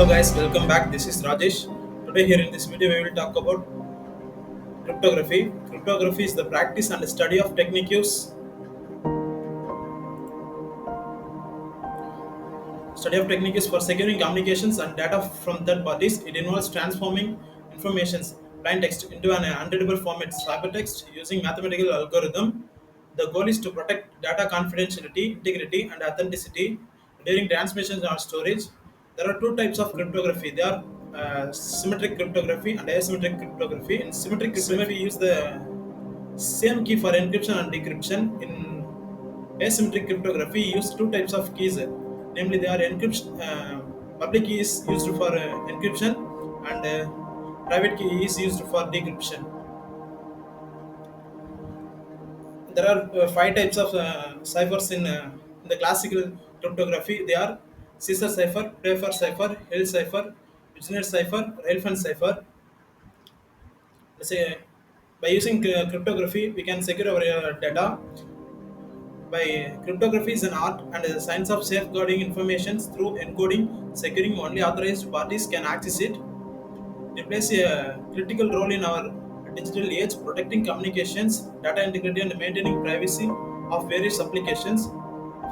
Hello guys, welcome back. This is Rajesh. Today here in this video we will talk about cryptography. Cryptography is the practice and study of techniques for securing communications and data from third parties. It involves transforming informations, plain text, into an unreadable format, ciphertext, using mathematical algorithm. The goal is to protect data confidentiality, integrity, and authenticity during transmission or storage. There are two types of cryptography. They are symmetric cryptography and asymmetric cryptography. In symmetric cryptography, we use the same key for encryption and decryption. In asymmetric cryptography, use two types of keys. Namely, they are encryption. Public key is used for encryption, and private key is used for decryption. There are five types of ciphers in the classical cryptography. They are Caesar cipher, Pfeffer cipher, Hill cipher, Wigner cipher, Railfen cipher. Let's say by using cryptography, we can secure our data. By cryptography is an art and a science of safeguarding information through encoding, securing only authorized parties can access it. It plays a critical role in our digital age, protecting communications, data integrity, and maintaining privacy of various applications.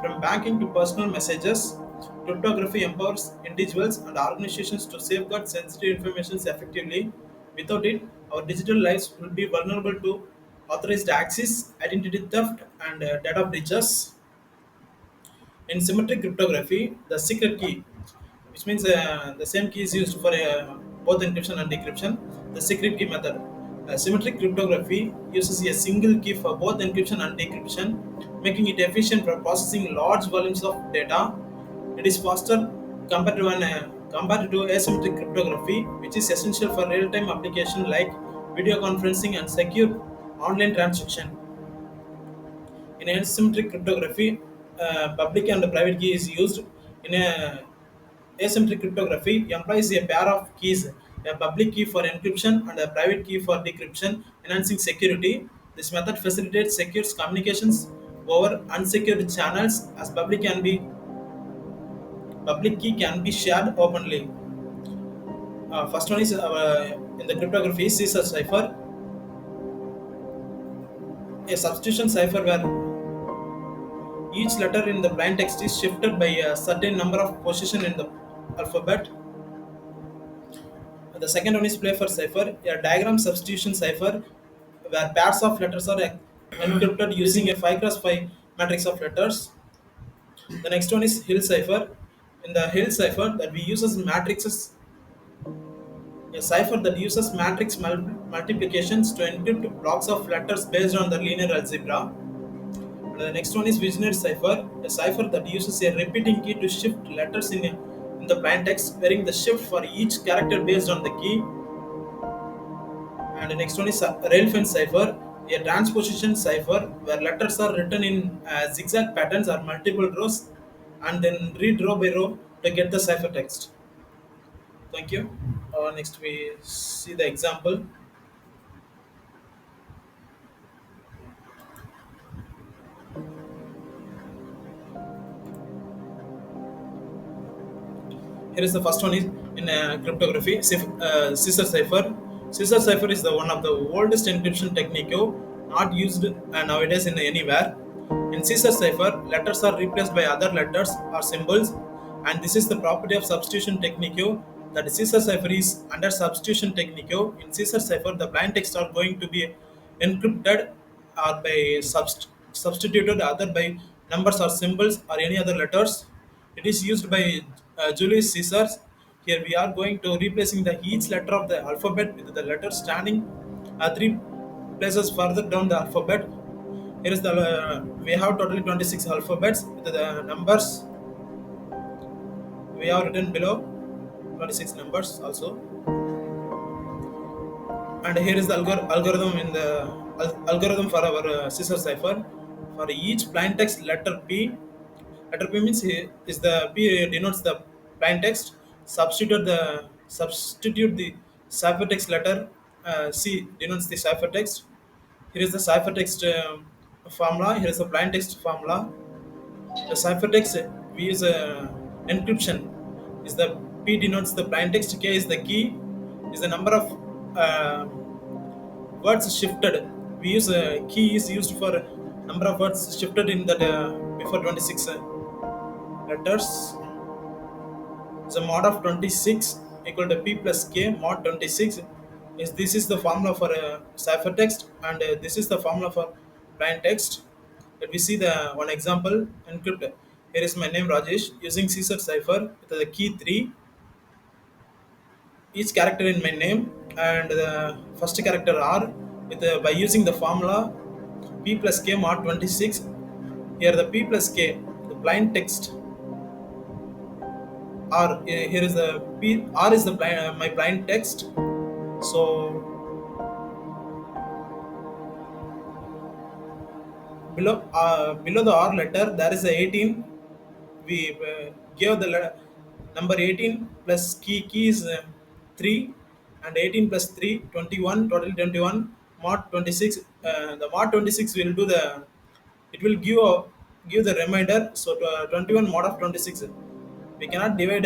From banking to personal messages, cryptography empowers individuals and organizations to safeguard sensitive information effectively. Without it, our digital lives will be vulnerable to authorized access, identity theft, and data breaches. In symmetric cryptography, the secret key, which means the same key is used for both encryption and decryption, the secret key method. Symmetric cryptography uses a single key for both encryption and decryption, making it efficient for processing large volumes of data. It is faster compared to asymmetric cryptography, which is essential for real-time applications like video conferencing and secure online transaction. In asymmetric cryptography, public and private key is used. In asymmetric cryptography, employs a pair of keys, a public key for encryption and a private key for decryption, enhancing security. This method facilitates secure communications over unsecured channels, as public key can be shared openly. First one is in the cryptography Caesar cipher, a substitution cipher where each letter in the plain text is shifted by a certain number of positions in the alphabet. The second one is Pfeffer cipher, a diagram substitution cipher where pairs of letters are encrypted using a 5 cross 5 matrix of letters. The next one is Hill cipher. In the Hill cipher, that we uses matrices, a cipher that uses matrix multiplications to encrypt blocks of letters based on the linear algebra. The next one is Wigner cipher, a cipher that uses a repeating key to shift letters in the plain text, varying the shift for each character based on the key. And the next one is Railfen cipher, a transposition cipher where letters are written in zigzag patterns or multiple rows and then read row by row to get the cipher text. Thank you. Next we see the example. Here is the first one is in cryptography, Caesar cipher. Caesar cipher is the one of the oldest encryption technique not used nowadays in anywhere. In Caesar cipher, letters are replaced by other letters or symbols, and this is the property of substitution technique. That Caesar cipher is under substitution technique. In Caesar cipher, the plain text are going to be encrypted or by substituted either by numbers or symbols or any other letters. It is used by Julius Caesar. Here we are going to replacing the each letter of the alphabet with the letter standing three places further down the alphabet. Here is the we have totally 26 alphabets with the numbers we have written below, 26 numbers also. And here is the algorithm in the algorithm for our Caesar cipher. For each plain text letter P, letter P means is the P denotes the plain text. Substitute the ciphertext letter C denotes the ciphertext. Here is the ciphertext formula. Here is the plain text formula. The ciphertext we use encryption is the P denotes the plain text. K is the key. Is the number of words shifted. We use key is used for number of words shifted in that before 26 letters. The mod of 26 equal to P plus K mod 26 is this is the formula for ciphertext, and this is the formula for plain text. Let me see the one example. Encrypt. Here is my name Rajesh using Caesar cipher with the key 3, each character in my name, and the first character R with by using the formula P plus K mod 26. Here the P plus K, the plain text R. Here is the P R is the my plain text. So below the R letter there is a 18. We gave the number 18 plus key is 3, and 18 plus 3 21, total 21 mod 26. The mod 26 will do the, it will give the remainder. So 21 mod of 26, we cannot divide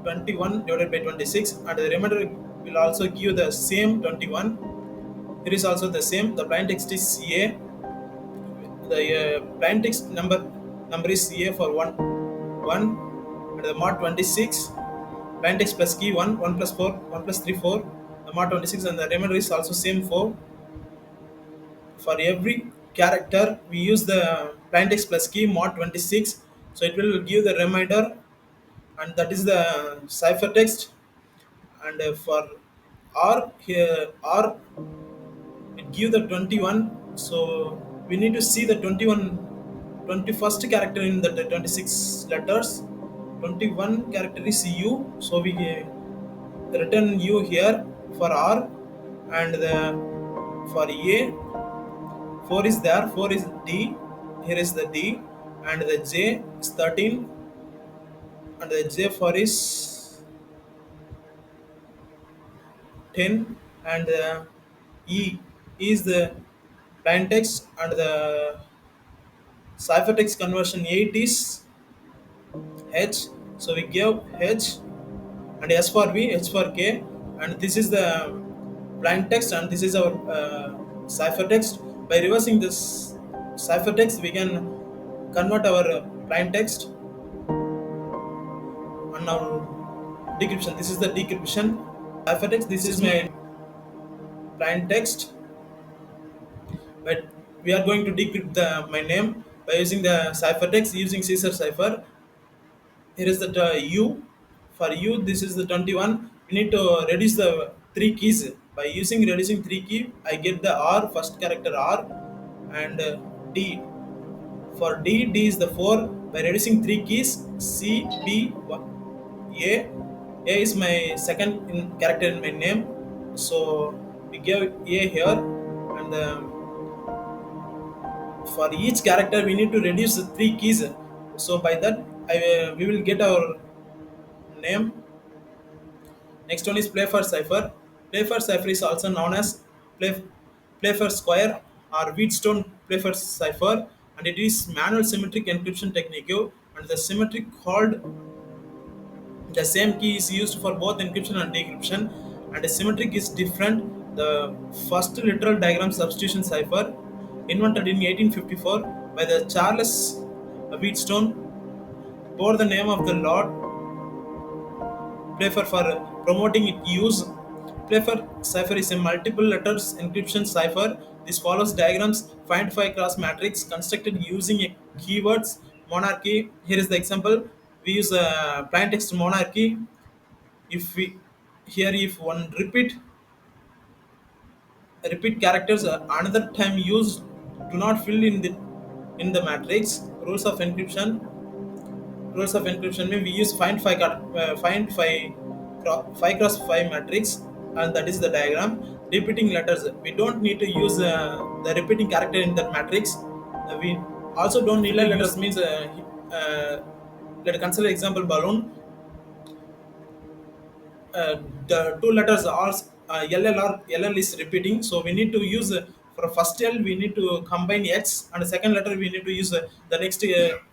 21 divided by 26, and the remainder will also give the same 21. Here is also the same. The plain text is CA. The plain text number is CA for 1, and the mod 26 plain text plus key 1, 1 plus 4, 1 plus 3 4, the mod 26, and the remainder is also same 4. For every character we use the plain text plus key mod 26, so it will give the remainder, and that is the ciphertext. And for R, here R it give the 21. So we need to see the 21st character in the 26 letters. 21 character is U, so we return U here for R. And the for A 4 is there, 4 is D, here is the D. And the J is 13, and the J for is 10. And the E is the plain text, and the ciphertext conversion 8 is H. So we give H, and S for V, H for K, and this is the plain text, and this is our ciphertext. By reversing this ciphertext, we can convert our plain text. And now decryption. This is the decryption ciphertext. This is my plain text, but we are going to decrypt my name by using the ciphertext using Caesar cipher. Here is the U. For U, this is the 21. We need to reduce the three keys. By using reducing three key, I get the R, first character R, and D. For D, D is the 4. By reducing three keys, C, B, A. A is my second character in my name. So we give A here, and for each character we need to reduce the three keys. So by that, we will get our name. Next one is play for cipher. Play for cipher is also known as play, play for square or Wheatstone play for cipher, and it is manual symmetric encryption technique. And the symmetric hold the same key is used for both encryption and decryption, and the symmetric is different. The first literal diagram substitution cipher, invented in 1854 by the Charles Wheatstone, bore the name of the Lord Playfair for promoting its use. Playfair cipher is a multiple letters encryption cipher. This follows diagrams find phi cross matrix constructed using a keywords monarchy. Here is the example. We use a plain text monarchy. If we here if one repeat characters another time used do not fill in the matrix. Rules of encryption mean we use find phi cross phi matrix, and that is the diagram. Repeating letters, we don't need to use the repeating character in that matrix. We also don't need letters means let's consider example balloon. The two letters are LL is repeating, so we need to use for first L we need to combine X, and the second letter we need to use the next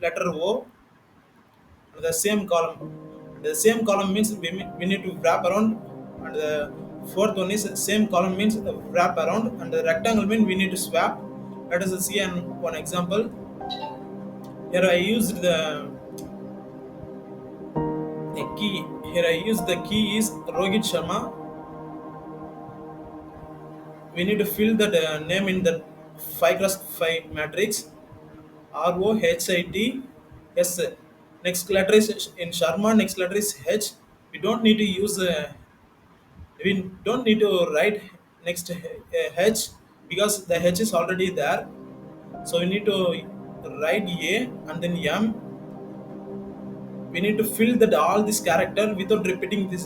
letter O, the same column. The same column means we need to wrap around, and the fourth one is same column means wrap around, and the rectangle means we need to swap. Let us see one example. Here I used the key. Here I use the key is Rohit Sharma. We need to fill that name in the 5 cross 5 matrix. ROHIT. Next letter is in Sharma. Next letter is H. We don't need to use. We don't need to write next H because the H is already there. So we need to write A and then M. We need to fill that all this character without repeating this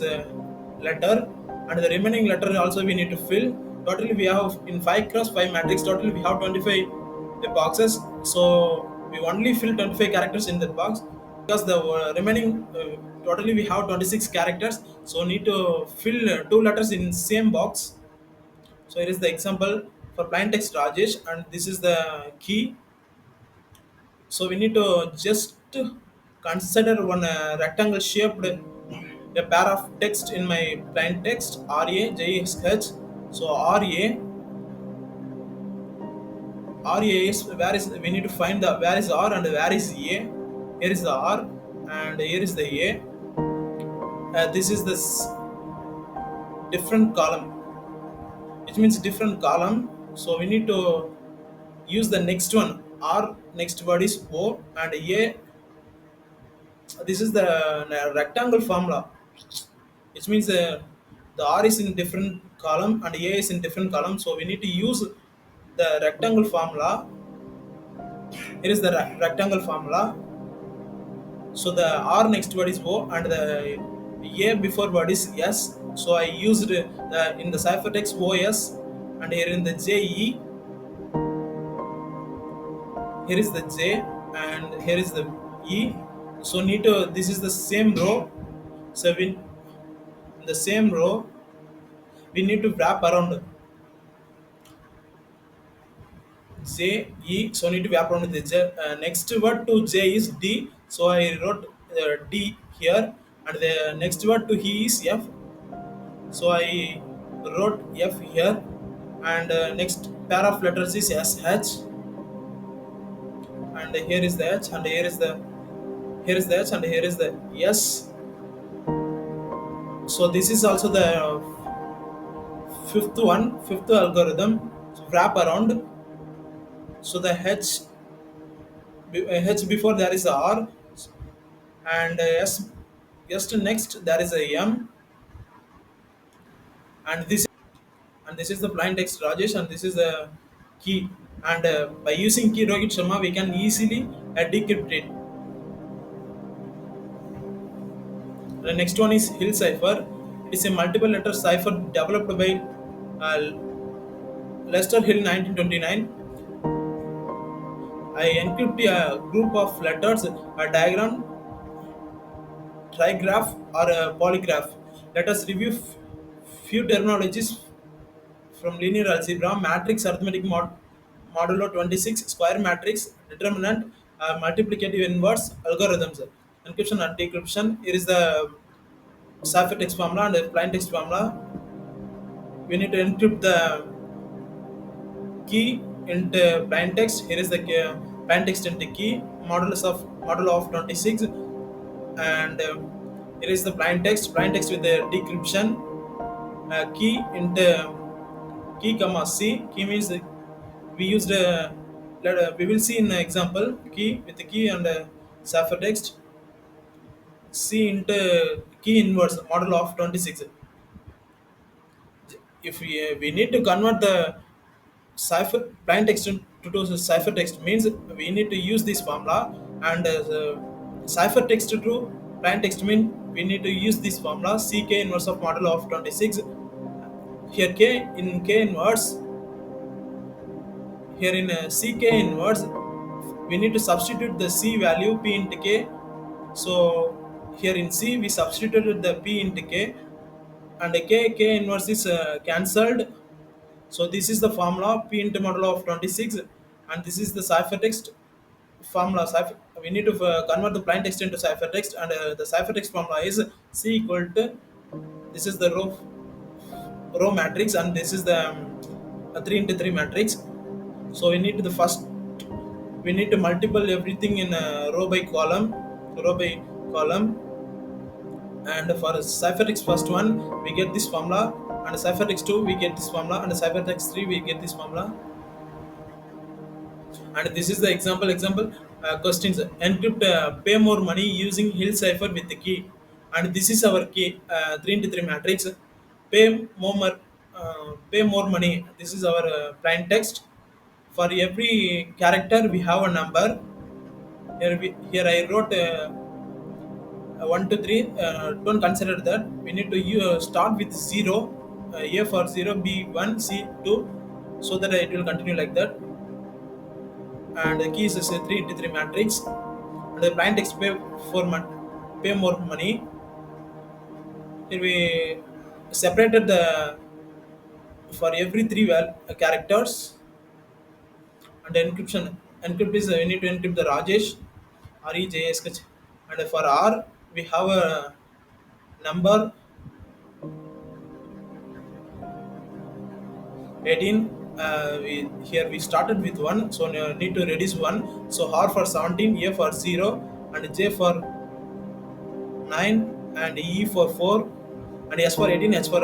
letter, and the remaining letter also we need to fill. Totally we have in 5 cross 5 matrix, totally we have 25 boxes. So we only fill 25 characters in that box because the remaining totally we have 26 characters, so need to fill two letters in same box. So here is the example for plain text Rajesh, and this is the key. So we need to just consider one rectangle shaped a pair of text in my plain text RAJSH. So RA is where is we need to find the where is R and where is A. Here is the R and here is the A. This is this different column, which means different column. So we need to use the next one. R next word is O and A. This is the rectangle formula, which means the R is in different column and A is in different column. So we need to use the rectangle formula. Here is the rectangle formula. So the R next word is O and the A before word is S. So I used in the ciphertext OS, and here in the JE, here is the J and here is the E. So need to this is the same row. So in the same row we need to wrap around J E. So need to wrap around the J. Next word to J is D. So I wrote D here, and the next word to he is F. So I wrote F here, and next pair of letters is SH, and here is the H, and here is the H, and here is the S. So this is also the fifth algorithm. So wrap around. So the H before there is a R, and S to next there is a M, and this is the plain text Rajesh, and this is the key. And by using key Rohit Sharma, we can easily decrypt it. The next one is Hill cipher. It is a multiple letter cipher developed by uh, Lester Hill 1929. I encrypt a group of letters, a diagram, trigraph, or a polygraph. Let us review few terminologies from linear algebra: matrix, arithmetic modulo 26, square matrix, determinant, multiplicative inverse, algorithms, encryption and decryption. Here is the ciphertext formula and the plain text formula. We need to encrypt the key into plain text. Here is the plain text into key, modulo of 26, and here is the plain text with the decryption. Key into key comma C. Key means we used we will see in the example key with the key and ciphertext. C into key inverse model of 26. If we need to convert the cipher plain text to ciphertext, means we need to use this formula, and ciphertext to plain text mean we need to use this formula ck inverse of model of 26. Here k inverse, here in ck inverse we need to substitute the c value p into k. So here in c we substituted the p into k, and the k inverse is cancelled. So this is the formula p into model of 26, and this is the ciphertext formula. We need to convert the plain text into ciphertext, and the ciphertext formula is C equal to, this is the row matrix, and this is the a 3 into 3 matrix. So we need to multiple everything in row by column. And for ciphertext first one we get this formula, and ciphertext 2 we get this formula, and ciphertext 3 we get this formula. And this is the example questions. Encrypt pay more money using hill cipher with the key, and this is our key, 3 into 3 matrix. pay pay more money, this is our plain text. For every character we have a number. Here I wrote 1 to 3. Don't consider that. We need to start with 0, a for 0, b 1, c 2, so that it will continue like that. And the key is a 3 into 3 matrix. And the plain text pay more money. Here we separated the for every three characters. And encrypt is we need to encrypt the Rajesh, REJS, and for R we have a number 18. Here we started with 1, so need to reduce 1. So R for 17, A for 0, and J for 9, and E for 4, and S for 18, H for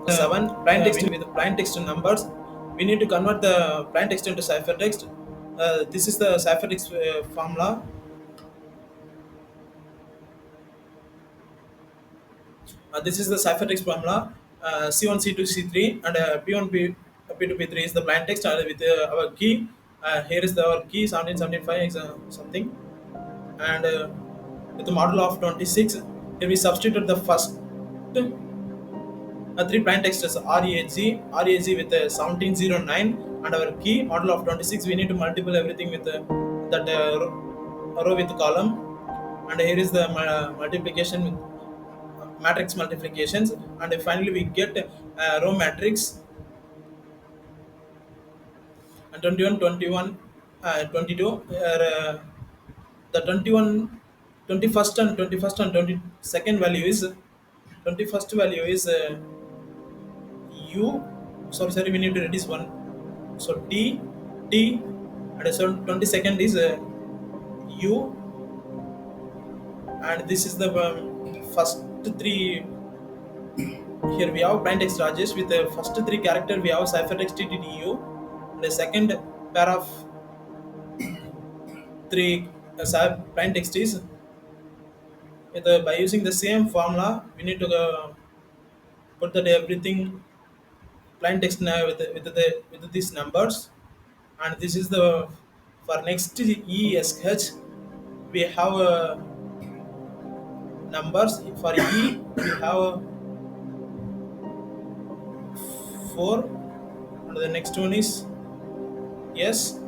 7. Plain text with plain text numbers. We need to convert the plain text into ciphertext. This is the ciphertext formula. This is the ciphertext formula. C1, C2, C3, and P1, P2, P3 is the plain text with our key. Here is our key 1775 something, and with the model of 26. Here we substitute the first three plain text is REG with 1709, and our key model of 26. We need to multiple everything with that row with column, and here is the multiplication with matrix multiplications, and finally we get row matrix. And 21, 21, 22, the 21, 21st and 21st and 22nd value is 21st value is u, sorry, we need to reduce one, so t, and so 22nd is u, and this is the first three. Here we have plain text Rajesh with the first three character we have ciphertext TTDU, and the second pair of three plain text is with, by using the same formula we need to put that everything plain text now with these numbers. And this is the for next ESH we have numbers. For E we have 4, and the next one is S,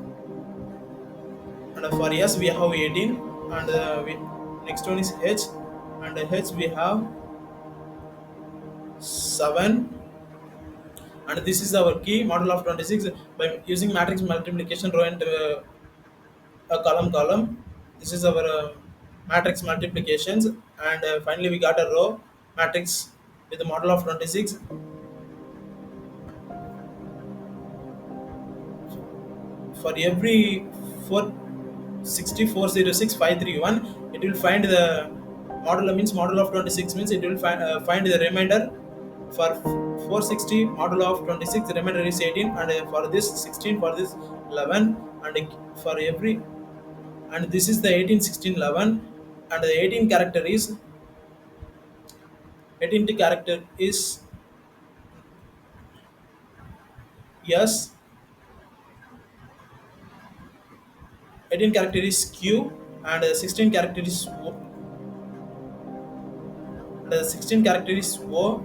and for S we have 18, and next one is H, and H we have 7, and this is our key model of 26 by using matrix multiplication row and column. This is our matrix multiplications, and finally we got a row matrix with the model of 26. For every 460 406 531, it will find the model, means model of 26 means it will find the remainder. For 460 model of 26, the remainder is 18, and for this 16, for this 11, and for every, and this is the 18 16 11, and the 18 character is yes, 18 character is Q, and 16 character is O, and 16 character is O,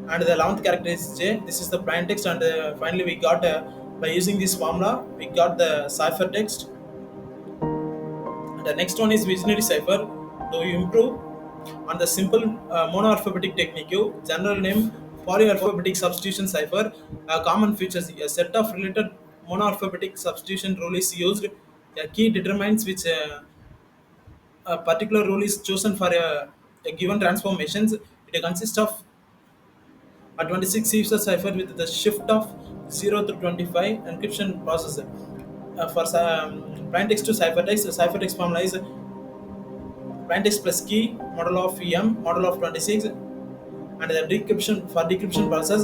and the 11th character is J. This is the plain text, and finally we got by using this formula we got the ciphertext. And the next one is visionary cipher. To improve on the simple monoalphabetic technique, general name polyalphabetic substitution cipher. Common features: a set of related monoalphabetic substitution rule is used A key determines which a particular rule is chosen for a given transformations. It consists of a 26 cipher cipher with the shift of 0 to 25 encryption processor. For plain text to ciphertext formula is plain text plus key model of em model of 26, and the decryption for decryption process.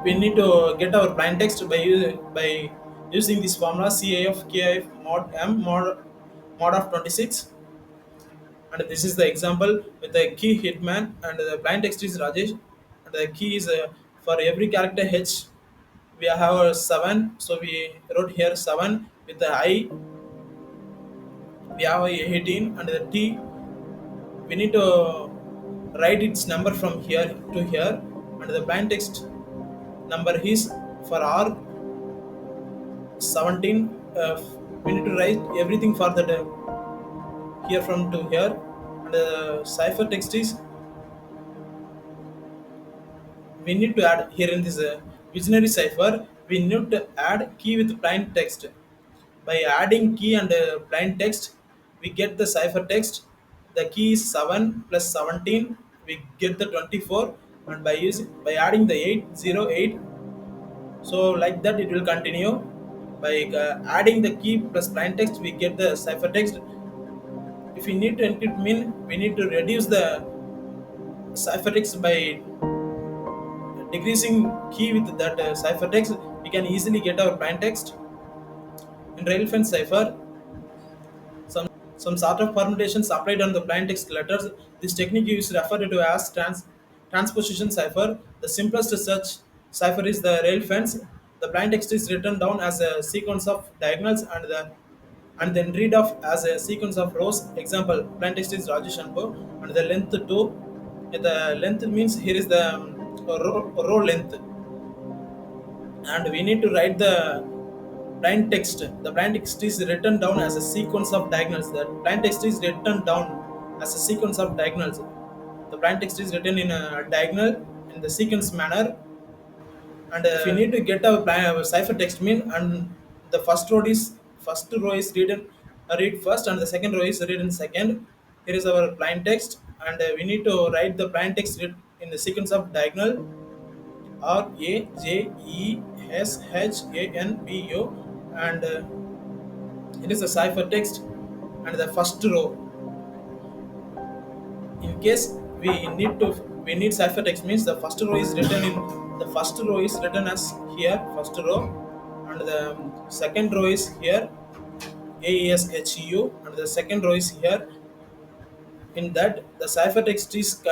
We need to get our plain text by using this formula CAF KIF mod M mod of 26, and this is the example with the key hitman, and the plain text is Rajesh, and the key is for every character H we have a 7, so we wrote here 7 with the I we have a 18, and the T we need to write its number from here to here, and the plain text number is for R 17. We need to write everything for that here from to here, and the cipher text is we need to add here in this visionary cipher. We need to add key with plain text. By adding key and plain text, we get the cipher text. The key is 7 plus 17, we get the 24, and by adding the 808, so like that it will continue. By adding the key plus plain text, we get the cipher text. If we need to encrypt mean, we need to reduce the ciphertext by decreasing key with that ciphertext. We can easily get our plain text. In railfan cipher, some sort of permutations applied on the plain text letters. This technique is referred to as transposition cipher. The simplest such cipher is the railfans. The plain text is written down as a sequence of diagonals, and then read off as a sequence of rows. Example: plain text is Rajesh and Bo, and the length 2. The length means here is the row length, and we need to write the plain text. The plain text is written down as a sequence of diagonals. The plain text is written down as a sequence of diagonals. The plain text is written in a diagonal in the sequence manner, and if we need to get our cipher text mean, and the first row is written read first, and the second row is written second. Here is our plain text, and we need to write the plain text in the sequence of diagonal RAJESHANBU, and it is a cipher text, and the first row. In case we need ciphertext means, the first row is written as here first row, and the second row is here AESHU, and the second row is here. In that, the ciphertext is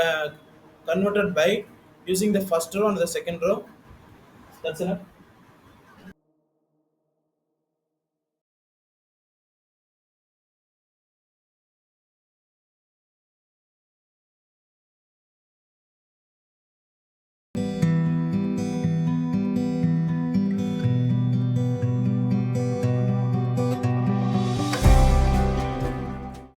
converted by using the first row and the second row. That's enough.